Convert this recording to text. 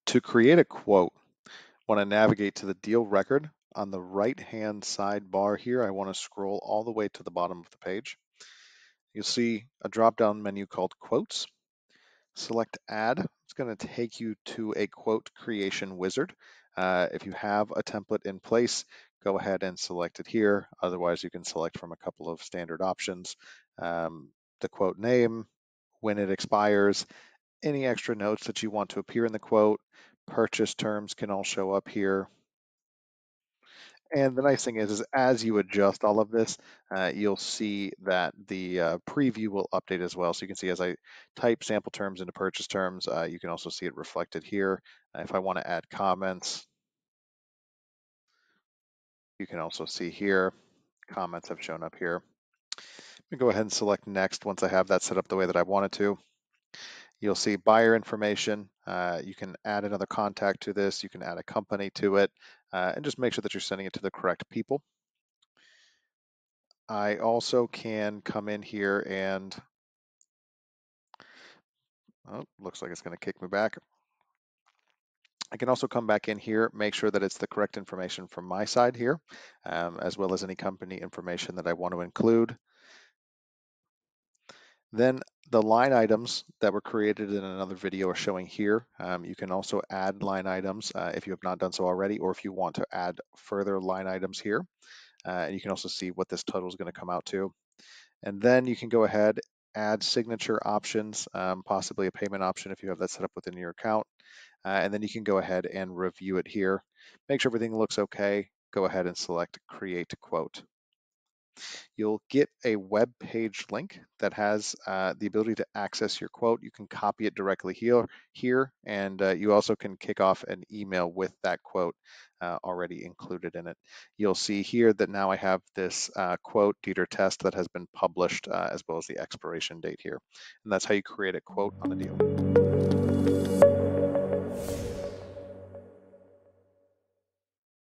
To create a quote, want to navigate to the deal record. On the right-hand sidebar here, I want to scroll all the way to the bottom of the page. You'll see a drop-down menu called Quotes. Select Add. It's going to take you to a quote creation wizard. If you have a template in place, go ahead and select it here. Otherwise, you can select from a couple of standard options. The quote name, when it expires, any extra notes that you want to appear in the quote, purchase terms can all show up here. And the nice thing is as you adjust all of this, you'll see that the preview will update as well. So you can see as I type sample terms into purchase terms, you can also see it reflected here. If I want to add comments, you can also see here, comments have shown up here. I'm gonna go ahead and select next once I have that set up the way that I want it to. You'll see buyer information. You can add another contact to this. You can add a company to it, and just make sure that you're sending it to the correct people. I also can come in here and, oh, looks like it's going to kick me back. I can also come back in here, make sure that it's the correct information from my side here, as well as any company information that I want to include. Then the line items that were created in another video are showing here. You can also add line items if you have not done so already, or if you want to add further line items here. And you can also see what this total is going to come out to. And then you can go ahead, add signature options, possibly a payment option if you have that set up within your account. And then you can go ahead and review it here. Make sure everything looks okay. Go ahead and select Create Quote. You'll get a web page link that has the ability to access your quote. You can copy it directly here, and you also can kick off an email with that quote already included in it. You'll see here that now I have this quote Dieter test that has been published, as well as the expiration date here. And that's how you create a quote on a deal.